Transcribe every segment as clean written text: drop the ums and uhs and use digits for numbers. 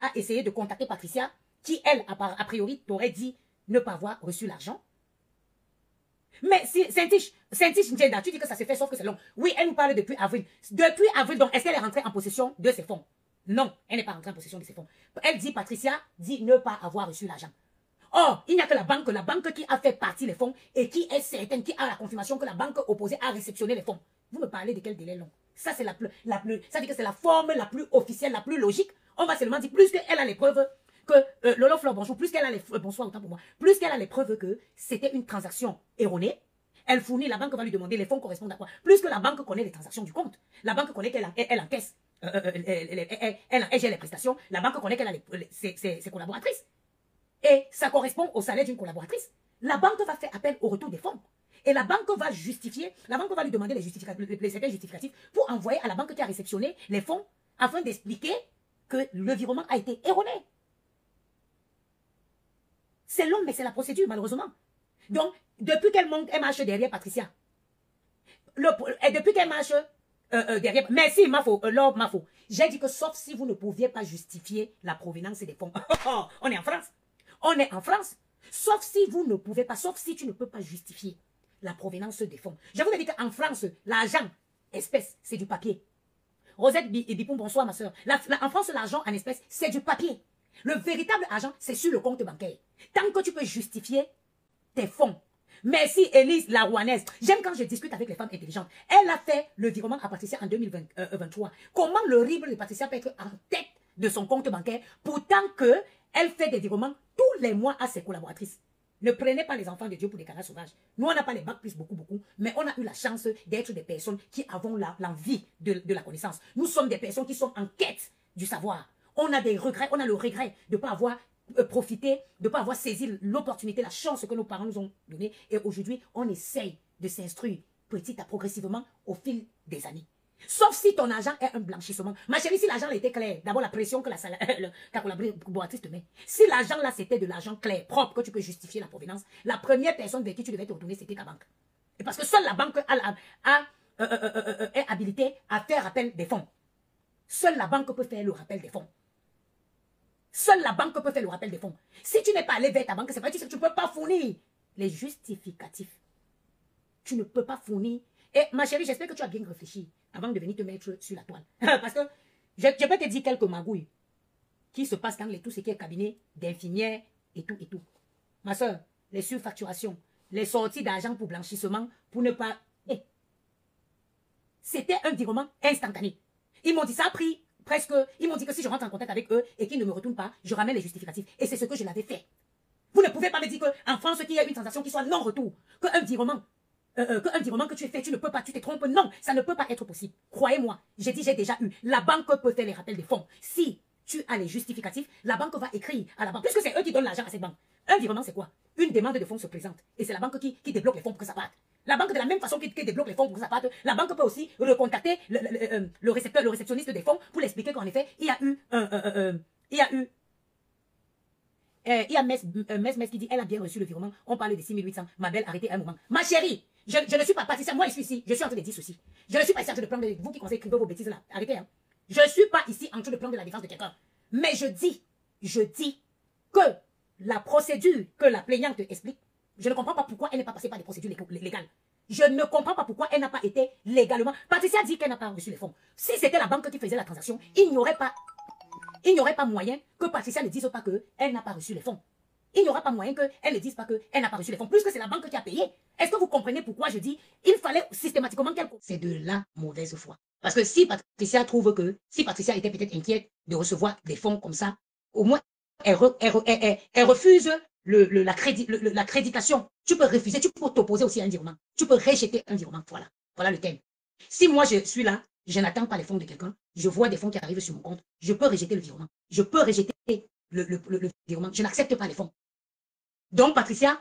a essayé de contacter Patricia, qui, elle, a priori, t'aurait dit ne pas avoir reçu l'argent. Mais si Saint-Tiche Njeda, tu dis que ça s'est fait, sauf que c'est long. Oui, elle nous parle depuis avril. Depuis avril, donc, est-ce qu'elle est rentrée en possession de ses fonds? Non, elle n'est pas rentrée en possession de ses fonds. Elle dit, Patricia dit ne pas avoir reçu l'argent. Or, il n'y a que la banque qui a fait partie des fonds et qui est certaine, qui a la confirmation que la banque opposée a réceptionné les fonds. Vous me parlez de quel délai long? Ça, c'est ça dit que c'est la forme la plus officielle, la plus logique. On va seulement dire, plus qu'elle a les preuves que, Lolo Fleur, bonjour, plus qu'elle a les bonsoir, autant pour moi, plus qu'elle a les preuves que c'était une transaction erronée, elle fournit, la banque va lui demander les fonds correspondent à quoi? Plus que la banque connaît les transactions du compte. La banque connaît qu'elle encaisse, elle gère les prestations. La banque connaît qu'elle a ses collaboratrices. Et ça correspond au salaire d'une collaboratrice. La banque va faire appel au retour des fonds. Et la banque va justifier, la banque va lui demander les certains justificatifs pour envoyer à la banque qui a réceptionné les fonds afin d'expliquer que le virement a été erroné. C'est long, mais c'est la procédure, malheureusement. Donc, depuis qu'elle marche derrière Patricia, depuis qu'elle marche derrière... Merci, Mafo, Lord Mafo. J'ai dit que sauf si vous ne pouviez pas justifier la provenance des fonds. On est en France. On est en France. Sauf si vous ne pouvez pas, sauf si tu ne peux pas justifier la provenance des fonds. Je vous ai dit qu'en France, l'argent, espèce, c'est du papier. Rosette Bipoum, bonsoir ma soeur. En France, l'argent en espèce, c'est du papier. Le véritable argent, c'est sur le compte bancaire. Tant que tu peux justifier tes fonds. Merci Élise la Rouanaise. J'aime quand je discute avec les femmes intelligentes. Elle a fait le virement à Patricia en 2023. Comment le rible de Patricia peut être en tête de son compte bancaire pourtant qu'elle fait des virements tous les mois à ses collaboratrices? Ne prenez pas les enfants de Dieu pour des canards sauvages. Nous, on n'a pas les bacs plus beaucoup, mais on a eu la chance d'être des personnes qui avons l'envie de la connaissance. Nous sommes des personnes qui sont en quête du savoir. On a des regrets, on a le regret de ne pas avoir profité, de ne pas avoir saisi l'opportunité, la chance que nos parents nous ont donnée. Et aujourd'hui, on essaye de s'instruire petit à progressivement au fil des années. Sauf si ton argent est un blanchissement. Ma chérie, si l'argent était clair, d'abord la pression que ta collaboratrice te met. Si l'argent là, c'était de l'argent clair, propre, que tu peux justifier la provenance, la première personne vers qui tu devais te retourner, c'était ta banque. Et parce que seule la banque est habilitée à faire appel des fonds. Seule la banque peut faire le rappel des fonds. Seule la banque peut faire le rappel des fonds. Si tu n'es pas allé vers ta banque, c'est pas que tu ne peux pas fournir les justificatifs. Tu ne peux pas fournir. Et ma chérie, j'espère que tu as bien réfléchi avant de venir te mettre sur la toile. Parce que je peux te dire quelques magouilles qui se passent dans tout ce qui est cabinet d'infirmières et tout et tout. Ma soeur, les surfacturations, les sorties d'argent pour blanchissement, pour ne pas... C'était un virement instantané. Ils m'ont dit, ça a pris presque... Ils m'ont dit que si je rentre en contact avec eux et qu'ils ne me retournent pas, je ramène les justificatifs. Et c'est ce que je l'avais fait. Vous ne pouvez pas me dire qu'en France, qu'il y a une transaction qui soit non-retour, qu'un virement que tu as fait, tu ne peux pas, tu te trompes. Non, ça ne peut pas être possible. Croyez-moi, j'ai dit, j'ai déjà eu. La banque peut faire les rappels des fonds. Si tu as les justificatifs, la banque va écrire à la banque. Puisque c'est eux qui donnent l'argent à cette banque. Un virement, c'est quoi? Une demande de fonds se présente. Et c'est la banque qui débloque les fonds pour que ça parte. La banque, de la même façon qui débloque les fonds pour que ça parte, la banque peut aussi recontacter le réceptionniste des fonds pour l'expliquer qu'en effet, il y a Mes qui dit, elle a bien reçu le virement. On parle de 6800. Ma belle, arrêtez un moment. Ma chérie, je ne suis pas Patricia. Moi, je suis ici. Je suis en train de dire ceci. Je ne suis pas ici en train de prendre, vous qui conseillez écrire vos bêtises là. Arrêtez, hein. Je ne suis pas ici en train de prendre la défense de quelqu'un. Mais je dis que la procédure que la plaignante explique, je ne comprends pas pourquoi elle n'est pas passée par des procédures légales. Je ne comprends pas pourquoi elle n'a pas été légalement. Patricia dit qu'elle n'a pas reçu les fonds. Si c'était la banque qui faisait la transaction, il n'y aurait pas moyen que Patricia ne dise pas qu'elle n'a pas reçu les fonds. Il n'y aura pas moyen qu'elle ne dise pas qu'elle n'a pas reçu les fonds. Plus que c'est la banque qui a payé. Est-ce que vous comprenez pourquoi je dis il fallait systématiquement qu'elle... C'est de la mauvaise foi. Parce que si Patricia trouve que... Si Patricia était peut-être inquiète de recevoir des fonds comme ça, au moins, elle refuse l'accréditation. Tu peux refuser, tu peux t'opposer aussi à un virement. Tu peux rejeter un virement. Voilà. Voilà le thème. Si moi je suis là, je n'attends pas les fonds de quelqu'un, je vois des fonds qui arrivent sur mon compte, je peux rejeter le virement. Je peux rejeter le virement. Je n'accepte pas les fonds. Donc, Patricia,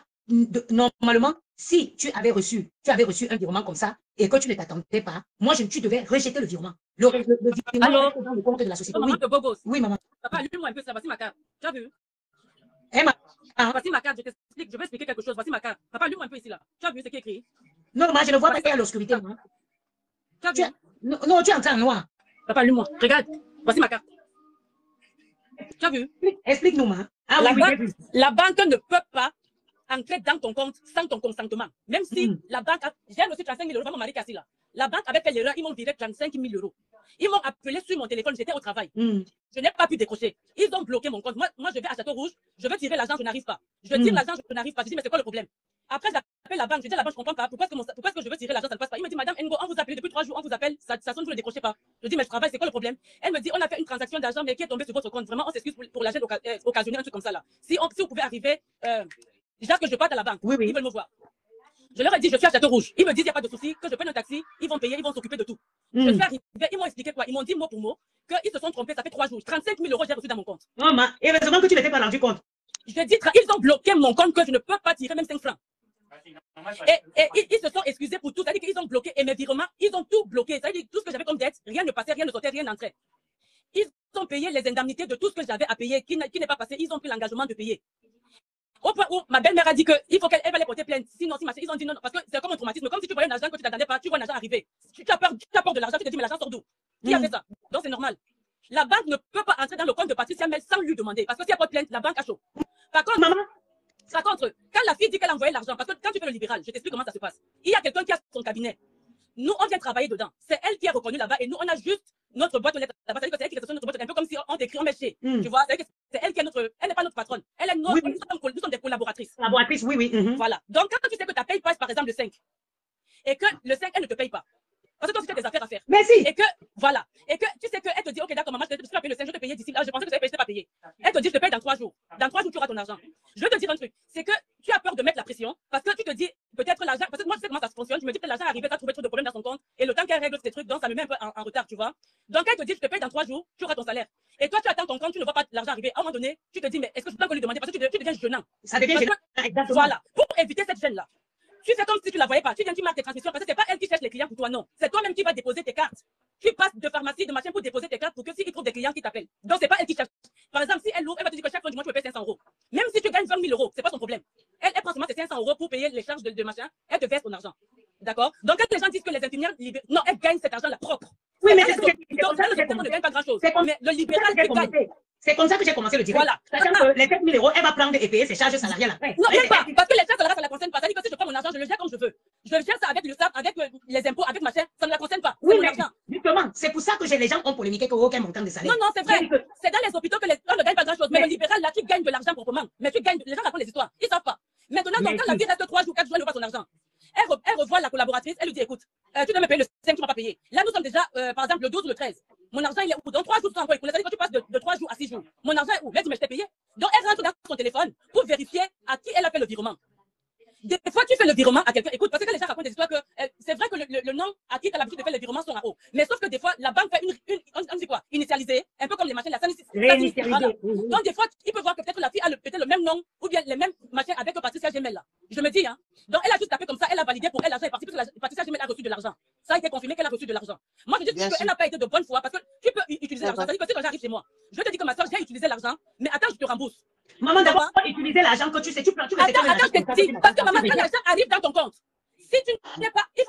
normalement, si tu avais reçu un virement comme ça et que tu ne t'attendais pas, moi, tu devais rejeter le virement. Le virement est dans le compte de la société. Maman, Oui, oui, maman. Papa, allume-moi un peu ça. Voici ma carte. Tu as vu? Voici ma carte, je t'explique. Je vais expliquer quelque chose. Voici ma carte. Papa, allume-moi un peu ici, là. Tu as vu ce qui est écrit? Non, moi, je ne vois pas qu'il y a l'obscurité. Tu as vu? Non, tu es en train en noir. Papa, allume-moi. Regarde. Voici ma carte. Tu as vu? Explique-nous, ma. Ah La oui, banque, oui, la banque ne peut pas entrer dans ton compte sans ton consentement. Même si la banque a, j'ai reçu 35 000 euros, mon mari Cassie là. La banque avait fait l'erreur, ils m'ont viré 35 000 euros. Ils m'ont appelé sur mon téléphone, j'étais au travail. Je n'ai pas pu décrocher. Ils ont bloqué mon compte. Moi, je vais à Château Rouge, je veux tirer l'argent, je n'arrive pas. Je tire l'argent, je n'arrive pas. Je dis, mais c'est quoi le problème? Après, j'appelle la banque, je dis à la banque, je comprends pas. Pourquoi est-ce que je veux tirer l'argent, ça ne passe pas? Il me dit, Madame Ngo, on vous appelle depuis 3 jours, on vous appelle, ça sonne, vous ne décrochez pas. Je dis, mais je travaille, c'est quoi le problème? Elle me dit, on a fait une transaction d'argent, mais qui est tombée sur votre compte. Vraiment, on s'excuse pour l'argent occasionnel, un truc comme ça là. Si vous pouvez arriver, déjà que je parte à la banque, ils veulent me voir. Je leur ai dit, je suis à Château Rouge. Ils me disent, il n'y a pas de souci, que je prenne un taxi, ils vont payer, ils vont s'occuper de tout. Je suis arrivé, ils m'ont expliqué quoi? Ils m'ont dit mot pour mot qu'ils se sont trompés, ça fait 3 jours. 35 000 euros, j'ai reçu dans mon compte. Oh, ma, et heureusement que tu n'étais pas rendu compte. Je dis, ils ont bloqué mon compte que je ne peux pas tirer même 5 francs. Et ils se sont excusés pour tout. C'est-à-dire qu'ils ont bloqué et mes virements, ils ont tout bloqué. C'est-à-dire tout ce que j'avais comme dette, rien ne passait, rien ne sortait, rien n'entrait. Ils ont payé les indemnités de tout ce que j'avais à payer, qui n'est pas passé. Ils ont pris l'engagement de payer. Au point où ma belle-mère a dit qu'il faut qu'elle va les porter plainte. Sinon, si ils ont dit non, parce que c'est comme un traumatisme. Comme si tu voyais un argent que tu t'attendais pas, tu vois un argent arriver. Tu as peur de l'argent, tu te dis, mais l'argent sort d'où? Qui a fait ça? Donc c'est normal. La banque ne peut pas entrer dans le compte de Patricia Mel sans lui demander. Parce que si elle porte plainte, la banque a chaud. Par contre, quand la fille dit qu'elle a envoyé l'argent, parce que quand tu fais le libéral, je t'explique comment ça se passe. Il y a quelqu'un qui a son cabinet. Nous, on vient travailler dedans. C'est elle qui est reconnue là-bas et nous, on a juste notre boîte aux lettres là-bas. C'est-à-dire que c'est elle qui réceptionne notre boîte, un peu comme si on t'écrit, on met chez. Tu vois, c'est elle qui est elle n'est pas notre patronne. Elle est notre, nous sommes des collaboratrices. Collaboratrices, oui, oui. Voilà. Donc, quand tu sais que ta paye passe, par exemple, le 5, et que le 5, elle ne te paye pas. Parce que toi, tu as des affaires à faire. Merci. Et que, voilà. Et que tu sais qu'elle te dit, ok, d'accord, maman, je te paye le 5, je te payer d'ici là. Je pensais que tu avais payé, je ne t'ai pas payé. Elle te dit, je te paye dans 3 jours. Dans 3 jours, tu auras ton argent. Je vais te dire un truc. C'est que tu as peur de mettre la pression parce que tu te dis, peut-être l'argent, parce que moi, je sais comment ça fonctionne. Je me dis que l'argent arrivait, tu as trouvé trop de problèmes dans son compte. Et le temps qu'elle règle ces trucs, donc ça me met un peu en retard, tu vois. Donc, elle te dit, je te paye dans 3 jours, tu auras ton salaire. Et toi, tu attends ton compte, tu ne vois pas l'argent arriver. À un moment donné, tu te dis, mais est-ce que je peux encore lui demander? Parce que tu deviens gênant. Ça devient gênant. Exactement. Voilà. Pour éviter cette gêne-là. Tu fais comme si tu ne la voyais pas. Tu viens, tu marques tes transmissions parce que ce n'est pas elle qui cherche les clients pour toi, non. C'est toi-même qui vas déposer tes cartes. Tu passes de pharmacie, de machin pour déposer tes cartes pour que s'ils trouvent des clients qui t'appellent. Donc, ce n'est pas elle qui cherche. Par exemple, si elle ouvre, elle va te dire que chaque fin du mois, tu peux payer 500 euros. Même si tu gagnes 20 000 euros, ce n'est pas son problème. Elle prend seulement tes 500 euros pour payer les charges de machin. Elle te verse ton argent. D'accord? Donc, quand les gens disent que les infirmières libérales, non, elles gagnent cet argent-là propre. Oui, mais c'est donc, ne gagne pas grand-chose. Mais le libéral qui gagne. C'est comme ça que j'ai commencé le direct. Voilà. Sachant que les 7 000 euros, elle va prendre et payer ses charges salariales après. Non, même pas. Parce que les charges salariales, ça ne la concerne pas. Ça dit que si je prends mon argent, je le gère comme je veux. Je gère ça avec l'URSSAF, avec les impôts, avec machin. Ça ne la concerne pas. Oui, mais justement, c'est pour ça que les gens ont polémiqué qu'aucun montant de salaire. Non, c'est vrai. C'est dans les hôpitaux que les gens ne gagnent pas grand-chose. Mais le libéral, là, tu gagnes de l'argent proprement. Mais tu gagnes, les gens racontent les histoires. Ils ne savent pas. Maintenant, donc, quand la vie reste 3 jours, 4 jours, elle ne voit pas son argent. Elle revoit la collaboratrice, elle lui dit, écoute, tu dois me payer le 5, tu ne m'as pas payé. Là, nous sommes déjà, par exemple, le 12 ou le 13. Mon argent, il est où? Dans 3 jours, tu envoies. C'est-à-dire que tu passes de 3 jours à 6 jours. Mon argent est où? Elle dit, mais je t'ai payé. Donc, elle rentre dans son téléphone pour vérifier à qui elle a fait le virement. Des fois, tu fais le virement à quelqu'un. Écoute, parce que les gens racontent des histoires que c'est vrai que le nom à qui tu as l'habitude de faire le virement sont en haut. Mais sauf que des fois, la banque fait on dit quoi? Initialisée, un peu comme les machines, la réinitialisée. Donc, des fois, il peut voir que peut-être la fille a peut-être le même nom ou bien les mêmes machins avec Patricia Gemel là. Je me dis, hein. Donc, elle a juste tapé comme ça, elle a validé pour elle, l'argent est parti parce que Patricia Gemel a reçu de l'argent. Ça a été confirmé qu'elle a reçu de l'argent. Moi, je dis qu'elle n'a pas été de bonne foi parce que tu peux utiliser l'argent. C'est-à-dire que si quand j'arrive chez moi, je te dis que ma soeur, j'ai utilisé l'argent, mais attends, je te rembourse. Maman, d'abord, utiliser l'argent que tu sais, tu attends, je te dis, parce que maman, quand l'argent arrive dans ton compte, si tu n'es pas, il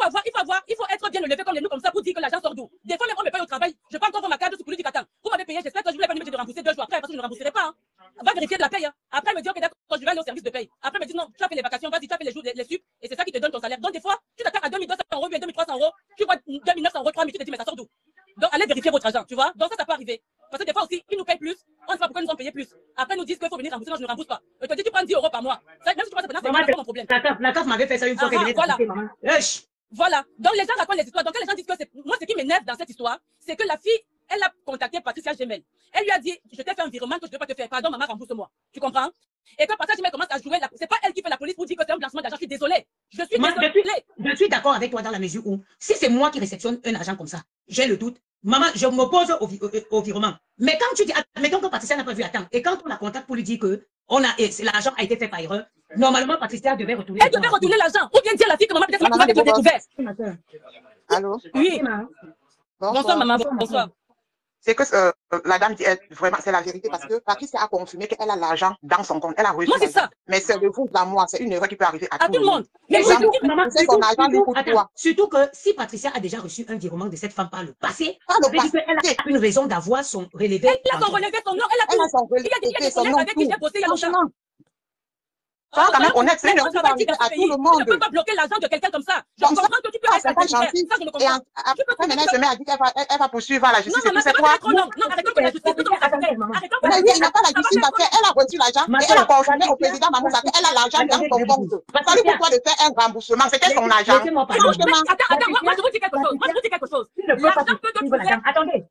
faut être bien élevé comme nous comme ça pour dire que l'argent sort d'où. Des fois, même on me paye au travail, je prends encore ma carte de sécurité du Qatar. Vous m'avez payé, j'espère que je ne vais pas me de rembourser 2 jours après parce que je ne rembourserai pas. Hein. Va vérifier de la paye. Hein. Après, elle me dit, ok, d'accord, je vais aller au service de paye. Après, elle me dit, non, tu as fait les vacations, vas-y, tu as fait les jours, les sup, et c'est ça qui te donne ton salaire. Donc, des fois, tu t'attends à 2200 euros, bien 2300 euros, tu vois 2900 euros, 3000, tu te dis, mais ça sort d'où? Donc, allez vérifier votre argent, tu vois. Donc, ça peut arriver. Parce que des fois aussi, ils nous payent plus, on ne sait pas pourquoi ils nous ont payé plus. Après, ils nous disent qu'il faut venir rembourser, non, je ne rembourse pas. Je te dis, tu prends 10 euros par mois. Ça, même si tu vois, c'est pas mon problème. La CAF m'avait fait ça une fois que je venais voilà. maman. Voilà. Donc, les gens racontent les histoires. Donc, quand les gens disent que c'est. Moi, ce qui m'énerve dans cette histoire, c'est que la fille, elle a contacté Patricia Gemel. Elle lui a dit, je t'ai fait un virement que je ne peux pas te faire. Pardon, maman, rembourse-moi. Tu comprends? Et quand Patricia Gemel commence à jouer, c'est pas elle qui fait la police pour dire que c'est un blanchiment d'argent. Je suis désolée. Je suis d'accord avec toi dans la mesure où, si c'est moi qui réceptionne un argent comme ça, j'ai le doute. Maman, je m'oppose au virement. Mais quand tu dis, admettons que Patricia n'a pas vu à temps, et quand on la contacte pour lui dire que l'argent a été fait par erreur, normalement, Patricia devait retourner. Elle devait retourner l'argent. Ou bien dire à la fille que maman, peut-être que tu découvert. Allô? Oui. Bonsoir, maman. Bonsoir. C'est que la dame dit vraiment, c'est la vérité parce que Patricia a confirmé qu'elle a l'argent dans son compte. Elle a reçu Moi, c'est ça. Mais c'est de vous à moi. C'est une erreur qui peut arriver à À tout le monde. Mais maman, c'est son argent lui pour toi. Surtout que si Patricia a déjà reçu un virement de cette femme par le passé, elle a une raison d'avoir son relevé. Elle a son relevé, son nom, elle a son relevé, il y a des collègues avec qui j'ai bossé il y a longtemps. Quand même honnête, c'est une erreur qui va arriver à tout le monde. Tu ne peux pas bloquer l'argent de quelqu'un comme ça. Je comprends que tu peux rester à ça, je le comprends. Et après, maintenant, elle se met à dire qu'elle va poursuivre la justice. Non, c'est quoi? Non, arrêtons que la justice. Mais il n'a pas la justice parce qu'elle a reçu l'argent et elle a confirmé au président Mamouza qu'elle a l'argent dans son compte. Ça lui pourquoi de faire un remboursement? C'était son argent. Attends, moi je vous dis quelque chose. L'argent peut te trouver. Attendez.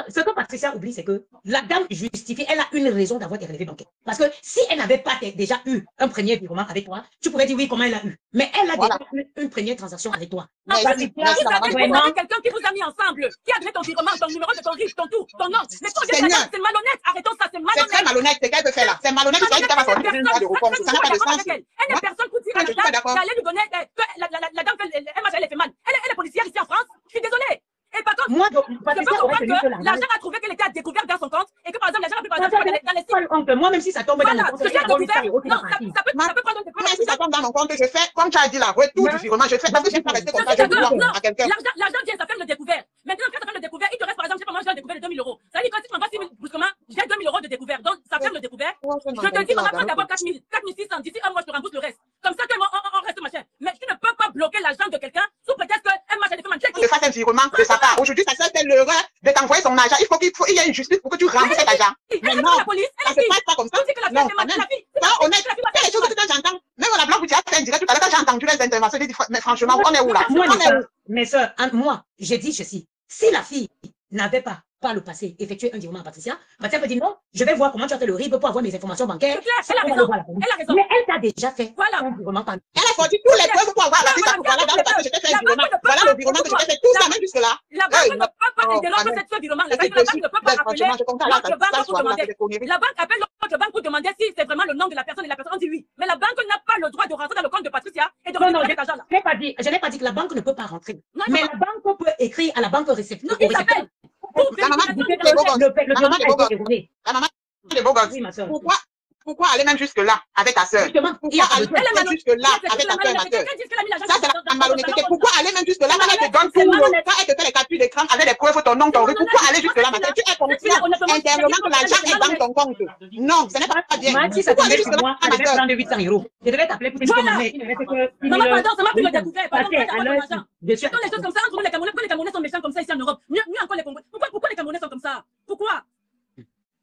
Ce que Patricia oublie, c'est que la dame justifie, elle a une raison d'avoir des relevés bancaires. Parce que si elle n'avait pas déjà eu un premier virement avec toi, tu pourrais dire oui, comment elle a eu. Mais elle a déjà eu une première transaction avec toi. Vous avez quelqu'un qui vous a mis ensemble, qui a donné ton virement, ton numéro de ton RIB, ton tout, ton nom. Mais c'est malhonnête. Arrêtons ça, c'est malhonnête. C'est très malhonnête, c'est qu'elle peut faire là. C'est malhonnête, c'est qu'elle va faire de réponse. Ça n'a pas de sens. Elle n'est personne qui dit à la dame qu'elle allait lui donner, la dame, elle fait mal. Elle est policière ici en France. Je suis désolée. Et par contre, moi, je peux comprendre que l'argent a trouvé qu'elle était à découvert dans son compte et que par exemple, l'argent a pris par exemple dans les sites. Moi, même si ça tombe dans mon compte, ça peut prendre des si ça tombe dans mon compte, je fais, comme tu as dit là, retour du virement, je fais, parce que je ne vais pas rester comme ça, je dois à quelqu'un. L'argent vient, ça fait le découvert. Maintenant, quand ça fait le découvert, il te reste par exemple, je sais pas, moi, j'ai le découvert de 2000 euros. Ça veut dire que si tu m'envoies 6 000 brusquement, j'ai 2000 euros de découvert. Donc, ça fait le découvert. Je te dis, maman, prends d'abord 4 600. D'ici un mois, je te rembourse le reste. Comme ça, on reste machin. Mais tu ne peux pas bloquer l'argent de quelqu'un sous prétexte qu'elle m'a fait des manches. Je fasse un virement de sa part. Aujourd'hui, ça fait l'erreur de t'envoyer son argent. Il y a une justice pour que tu rembourses cet argent. Mais non, ça se passe pas comme ça. Non, quand même. Pas honnête. C'est les choses que j'entends. Même la blanc, tu as fait un direct tout à l'heure, quand j'ai entendu les interventions, j'ai dit, mais franchement, on est où là? Mais soeur, moi, j'ai dit ceci. Si la fille n'avait pas, par le passé, effectué un virement à Patricia, Patricia peut dire non, je vais voir comment tu as fait le RIB pour avoir mes informations bancaires. Elle a raison. Mais elle t'a déjà fait un virement par elle a sorti tous les preuves pour avoir la Patricia pour voilà dans le passé, je t'ai fait un virement. Voilà le virement que je t'ai fait, tout ça, même jusque-là. La banque ne peut pas interrompre cette virement. La banque ne peut pas appeler l'autre banque pour demander. La banque appelle l'autre banque pour demander si c'est vraiment le nom de la personne et la personne dit oui. Mais la banque n'a pas le droit de rentrer dans le compte de Patricia et de retirer cet argent-là. Je n'ai pas dit que la banque ne peut pas rentrer. Mais la banque peut écrire à la banque réceptrice. La maman est beau gosse. Pourquoi aller même jusque-là avec ta soeur? Pourquoi aller même jusque-là avec ta soeur et ma soeur? Ça, c'est la malhonnêteté. Pourquoi aller même jusque-là quand elle te donne tout, quand elle te fait les captures d'écran avec les preuves, ton nom, ton rue? Pourquoi aller jusque-là, ma soeur? Tu es conscient intérieurement que l'argent est dans ton compte. Non, ce n'est pas bien. Si ça t'arrive jusque-là, moi, je vais prendre 800 €. Je devais t'appeler pour te demander. Maman, pardon, ça m'a pris le découvert. Pardon, les choses comme ça, entre les Camerounais, pourquoi les Camerounais sont méchants comme ça ici en Europe? Mieux encore les Congolais. Pourquoi les Camerounais sont comme ça? Pourquoi?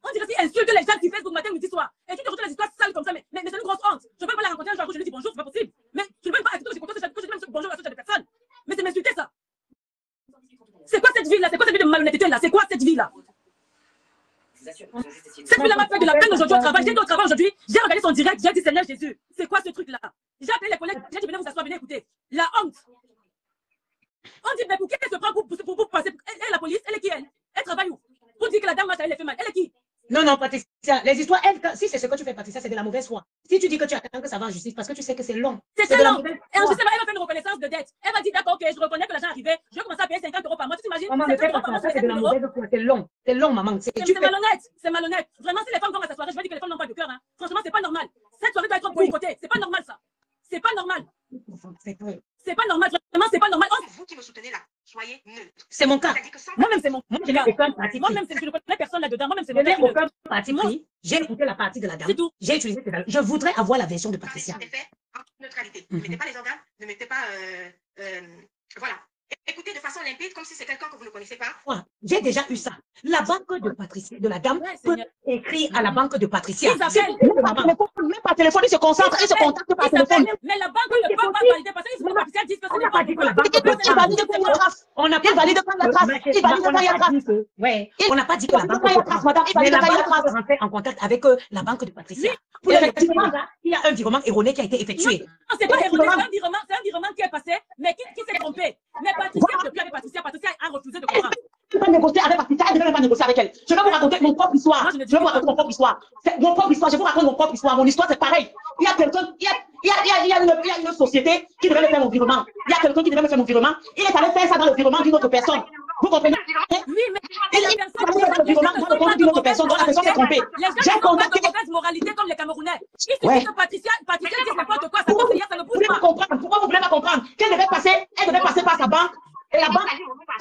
On dirait qu'ils insultent les gens qui Facebook matin, midi, soir. Et tu te retrouves des histoires sales comme ça. Mais c'est une grosse honte. Je ne peux pas la rencontrer un jour, je lui dis bonjour, c'est pas possible. Mais je ne peux pas accepter que je dis même bonjour à ce genre de personnes. Mais c'est m'insulter ça. C'est quoi cette vie-là? C'est quoi cette vie de malhonnêteté là? C'est quoi cette vie-là? Cette vie-là m'a fait de la peine aujourd'hui au travail. J'ai été au travail aujourd'hui. J'ai regardé son direct. J'ai dit Seigneur Jésus. C'est quoi ce truc-là? J'ai appelé les collègues. J'ai dit venez vous asseoir, venez écouter. La honte. On dit mais pour qui elle se prend pour passer? Elle, la police, elle est qui elle? Elle travaille où? Pour dire que la dame elle est fait mal. Elle est qui? Non, Patricia, les histoires, si c'est ce que tu fais, Patricia, c'est de la mauvaise foi. Si tu dis que tu attends que ça va en justice, parce que tu sais que c'est long. C'est long. Et en justice, elle va faire une reconnaissance de dette. Elle va dire, d'accord, ok, je reconnais que l'argent est arrivé, je vais commencer à payer 50 € par mois. Tu t'imagines? C'est de la mauvaise foi, c'est long. C'est long, maman. C'est malhonnête. Vraiment, si les femmes vont à sa soirée, je vais dire que les femmes n'ont pas de cœur. Hein. Franchement, c'est pas normal. Cette soirée doit être boycottée. C'est pas normal, ça. C'est pas normal. C'est pas normal. Vraiment, c'est pas normal. Vous qui me soutenez là, soyez neutre. C'est mon cas. Moi-même, c'est mon cas. Je n'ai aucun parti pris. Moi-même, je ne connais personne là-dedans. Moi-même, c'est mon cas. Je n'ai aucun parti pris. J'ai écouté la partie de la dame. C'est tout. J'ai utilisé cette dame. Je voudrais avoir la version de Patricia. C'est fait en neutralité. Ne mettez pas les organes, ne mettez pas... voilà. Écoutez de façon limpide, comme si c'est quelqu'un que vous ne connaissez pas. J'ai déjà eu ça. La banque de Patricia, de la dame, peut écrire à la banque de Patricia. Même par téléphone, il se concentre, il se contacte par téléphone. Mais la banque ne peut pas valider parce que Patricia dit que on n'a pas dit que la banque peut valider quand il y a trace. On n'a pas validé quand il y a trace. Il valide quand il y a trace. Oui. On n'a pas dit que la banque peut trace, madame. Il valide quand il y a trace. On rentrer en contact avec la banque de Patricia. Pour effectivement, il y a un virement erroné qui a été effectué. Non, c'est pas erroné, c'est un virement qui est passé, mais qui s'est trompé. Mais Patricia, depuis avec Patricia a refusé de comprendre. Je ne vais pas négocier avec Patricia, elle ne veut même pas négocier avec elle. Je vais vous raconter mon propre histoire. Je vais vous raconter mon propre histoire. C'est mon propre histoire. Je vous raconte mon propre histoire. Mon histoire, c'est pareil. Il y a quelqu'un, il y a une société qui devait me faire mon virement. Il y a quelqu'un qui devait me faire mon virement. Il est allé faire ça dans le virement d'une autre personne. Vous comprenez? Oui, mais Il a passé le virement dans le compte d'une autre personne, dont la personne s'est trompée. Les gens ne sont pas de mauvaise moralité comme les Camerounais. Il suffit que Patricia dise n'importe quoi, sa conseillère, ça ne bouge pas. Pourquoi vous voulez pas comprendre? Elle devait passer par sa banque. Et sa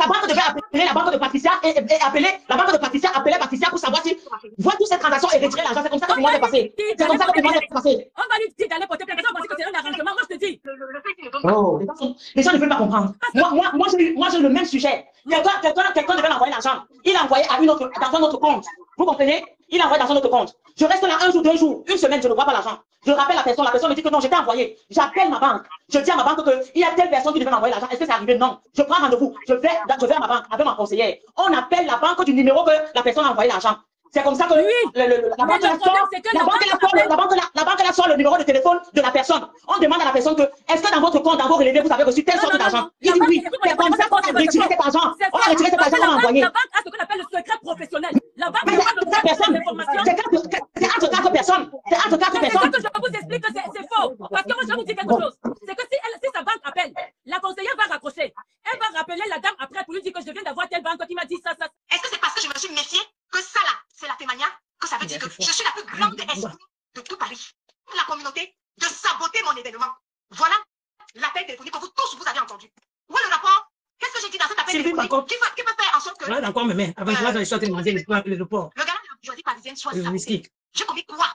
banque devait appeler la banque de Patricia et appeler la banque de Patricia, appeler Patricia pour savoir si voir toutes ces transactions et retirer l'argent. C'est comme ça que tout le monde est passé. C'est comme ça que tout le monde est passé. On va lui dire d'aller porter plainte. On pense que c'est un arrangement. Moi, je te dis. Oh, les gens ne veulent pas comprendre. Moi, j'ai le même sujet. Quelqu'un devait m'envoyer l'argent. Il a envoyé dans un autre compte. Vous comprenez? Il a envoyé dans un autre compte. Je reste là un jour, 2 jours, une semaine, je ne vois pas l'argent. Je rappelle la personne me dit que non, j'étais envoyé. J'appelle ma banque. Je dis à ma banque qu'il y a telle personne qui devait m'envoyer l'argent. Est-ce que c'est arrivé? Non. Je prends rendez-vous. Je vais à ma banque avec ma conseillère. On appelle la banque du numéro que la personne a envoyé l'argent. C'est comme ça que la banque sort le numéro de téléphone de la personne. On demande à la personne que est-ce que dans votre compte, dans vos relevés, vous avez reçu telle sorte d'argent? Il dit oui. C'est comme ça qu'on a retiré cet argent. On a retiré cet argent, on l'a envoyé. La banque a ce qu'on appelle le secret professionnel. La banque c'est entre 4 personnes. C'est entre 4 personnes. C'est que je vous explique que c'est faux. Parce que moi, je vais vous dire quelque chose. C'est que si sa banque appelle, la conseillère va raccrocher. Elle va rappeler la dame après pour lui dire que je viens d'avoir telle banque qui m'a dit ça. Est-ce que c'est parce que je me suis méfiée que ça là, c'est la témoignage, que ça veut dire que je suis la plus grande esprit de tout Paris, pour la communauté, de saboter mon événement? Voilà l'appel téléphonique que vous tous vous avez entendu. Où est le rapport? Qu'est-ce que j'ai dit dans cet appel téléphonique qui peut faire en sorte que... Voilà, encore, mais avant je vais sortir demander le port. Le gars de la bourgeoisie parisienne soit saboté. J'ai commis quoi?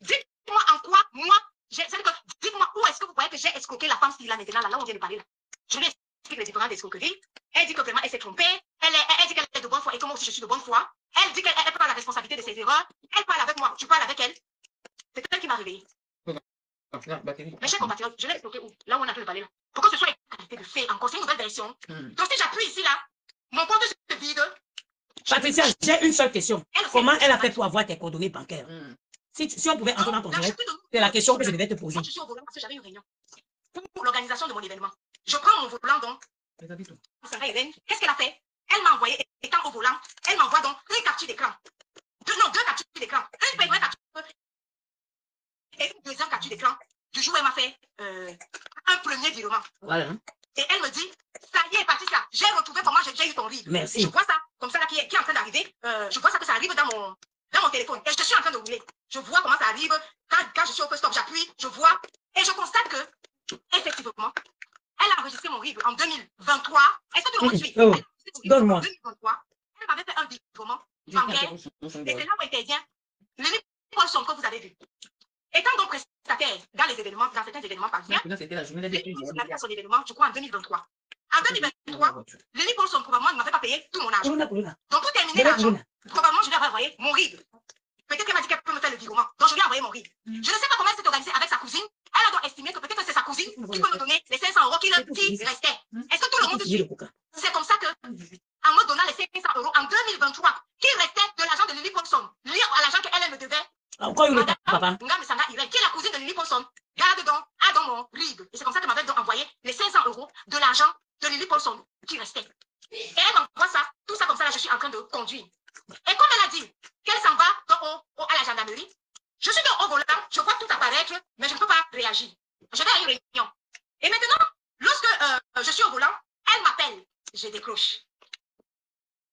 Dites-moi en quoi, moi, dites-moi où est-ce que vous voyez que j'ai escroqué la femme là maintenant, là où on vient de parler là. Je lui explique les différentes escroqueries. Elle dit que vraiment elle s'est trompée. Elle dit qu'elle est de bonne foi et que moi aussi je suis de bonne foi. Elle dit qu'elle prend la responsabilité de ses erreurs. Elle parle avec moi. Tu parles avec elle. C'est elle qui m'a réveillée. Mes chers compatriotes, je l'ai expliqué où? Là où on a pu parler là. Pour que ce soit une qualité de fait encore. C'est une nouvelle version. Donc si j'appuie ici là, mon compte se vide. Patricia, j'ai une seule question. Comment elle a fait pour avoir tes coordonnées bancaires? Si on pouvait entrer dans ton direct, c'est la question que je devais te poser. Je suis au volant parce que j'avais une réunion pour l'organisation de mon événement. Je prends mon volant donc. Qu'est-ce qu'elle a fait? Elle m'a envoyé, étant au volant, elle m'envoie donc une capture d'écran. Deux captures d'écran. Une première capture et une deuxième capture d'écran du jour où elle m'a fait un premier virement. Voilà. Et elle me dit, ça y est, Patricia, j'ai retrouvé comment j'ai eu ton RIB. Merci. Et je vois ça, comme ça, là, qui est en train d'arriver. Je vois ça que ça arrive dans mon téléphone. Et je suis en train de rouler. Je vois comment ça arrive. Quand je suis au post-stop, j'appuie, je vois. Et je constate que, effectivement, elle a enregistré mon RIB en 2023. Est-ce que tout le monde suit? Donne-moi. En 2023, elle m'avait fait un virement bancaire. Et c'est là où intervient le Paulson que vous avez vu. Étant donc prestataire dans les événements, dans certains événements parisiens, c'était la journée de son événement, je crois en 2023. En 2023, Lenny Paulson probablement ne m'avait pas payé tout mon argent. Donc pour terminer l'argent, probablement je lui avais envoyé mon RIB. Peut-être qu'elle m'a dit qu'elle peut me faire le virement. Donc je lui ai envoyé mon RIB. Je ne sais pas comment elle s'est organisée avec sa cousine. Elle a donc estimé que peut-être que c'est sa cousine qui peut me donner les 500 € qui restaient. Est-ce que tout le monde suit? C'est comme ça que, en me donnant les 500 € en 2023, qui restait de l'argent de Lily Paulson, lié à l'argent qu'elle me devait, encore une papa. Qui est la cousine de Lily Paulson, garde donc, a dans mon RIB. Et c'est comme ça qu'elle m'avait donc envoyé les 500 € de l'argent de Lily Paulson qui restait. Et elle m'envoie ça, tout ça comme ça, là, je suis en train de conduire. Et comme elle a dit qu'elle s'en va à la gendarmerie, je suis donc au volant, je vois tout apparaître, mais je ne peux pas réagir. Je vais à une réunion. Et maintenant, lorsque je suis au volant, elle m'appelle, je décroche.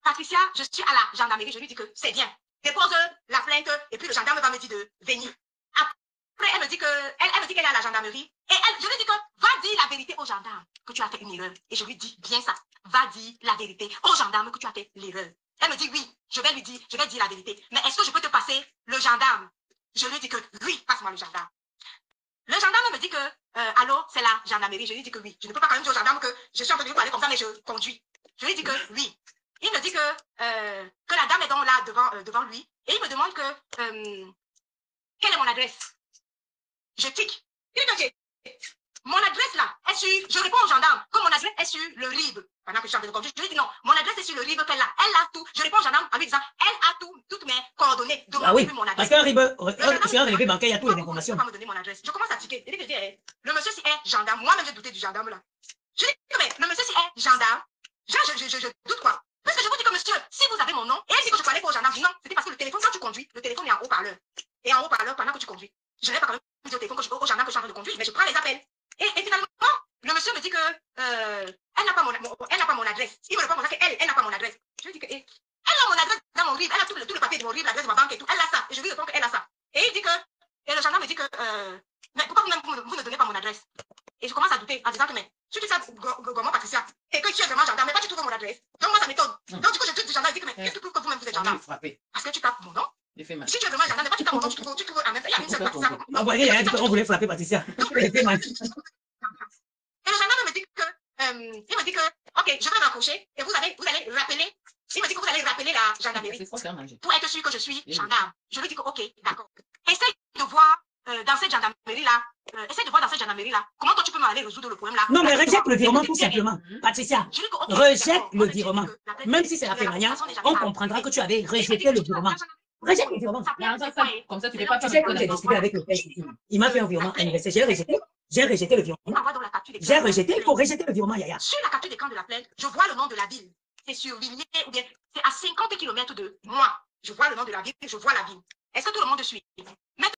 Patricia, je suis à la gendarmerie, je lui dis que c'est bien. Dépose la plainte et puis le gendarme va me dire de venir. Après, elle me dit qu'elle est à la gendarmerie et je lui dis que va dire la vérité au gendarme que tu as fait une erreur. Et je lui dis bien ça, va dire la vérité au gendarme que tu as fait l'erreur. Elle me dit oui, je vais dire la vérité. Mais est-ce que je peux te passer le gendarme? Je lui dis que oui, passe-moi le gendarme. Le gendarme me dit que allô, c'est la gendarmerie. Je lui dis que oui. Je ne peux pas quand même dire au gendarme que je suis en train de lui parler comme ça, mais je conduis. Je lui dis que oui. Il me dit que la dame est donc là devant lui et il me demande quelle est mon adresse. Je tic. Il me dit mon adresse là est sur, je réponds au gendarme que mon adresse est sur le RIB. Pendant que je suis en train de conduire, je lui dis non, mon adresse est sur le RIB qu'elle a. Elle a tout. Je réponds au gendarme en lui disant elle a toutes mes coordonnées. De mon RIB, mon adresse. Parce qu'un RIB, sur un RIB bancaire, il y a toutes les informations. Il va me donner mon adresse. Je commence à tiquer. Il dit que le monsieur si est gendarme. Moi-même j'ai douté du gendarme là. Je dis mais le monsieur si est gendarme. Je doute quoi. Parce que je vous dis que monsieur, si vous avez mon nom, et elle dit que je parlais pas au gendarme, je dis non, c'était parce que le téléphone, quand tu conduis, le téléphone est en haut-parleur. Et en haut-parleur, pendant que tu conduis, je n'ai pas quand même dit au téléphone au gendarme que je suis en train de conduire, mais je prends les appels. Et finalement, le monsieur me dit que Elle n'a pas mon adresse. Il me répond comme ça qu'elle n'a pas mon adresse. Je lui dis que elle a mon adresse dans mon RIB, elle a tout le papier de mon RIB, l'adresse de ma banque et tout. Elle a ça. Et je lui réponds qu'elle a ça. Et il dit que, et le gendarme me dit que, mais pourquoi vous ne donnez pas mon adresse? Et je commence à douter en disant que, mais, si tu sais, Gourmand Patricia, et que tu es vraiment gendarme, mais pas tu trouves mon adresse. Donc moi ça m'étonne. Donc du coup, je dis au gendarme, il dit que, mais qu'est-ce que tu trouves que vous-même vous êtes gendarme? Parce que tu tapes mon nom. Si tu es vraiment gendarme, mais pas tu tapes mon nom, tu trouves en même temps, il y a une seule Patricia. On voyait, il a dit qu'on voulait frapper Patricia. Et le gendarme me dit que, il me dit que, ok, je vais raccrocher et vous allez rappeler. Il me dit que vous allez rappeler la gendarmerie pour être sûr que je suis gendarme. Je lui dis que, ok, d'accord. Essaye de voir dans cette gendarmerie-là, comment toi tu peux m'aller résoudre le problème là. Non, mais rejette le virement tout simplement. Patricia, rejette le virement. Même si c'est la manière, on comprendra que tu avais rejeté le virement. Rejette le virement. Comme ça, tu ne fais pas Tu sais, quand j'ai discuté avec le père, il m'a fait un virement anniversaire. J'ai rejeté le virement. J'ai rejeté, il faut rejeter le virement, Yaya. Sur la capture d'écran de la plainte, je vois le nom de la ville. C'est surligné, ou bien c'est à 50 km de moi. Je vois le nom de la ville, je vois la ville. Est-ce que tout le monde suit?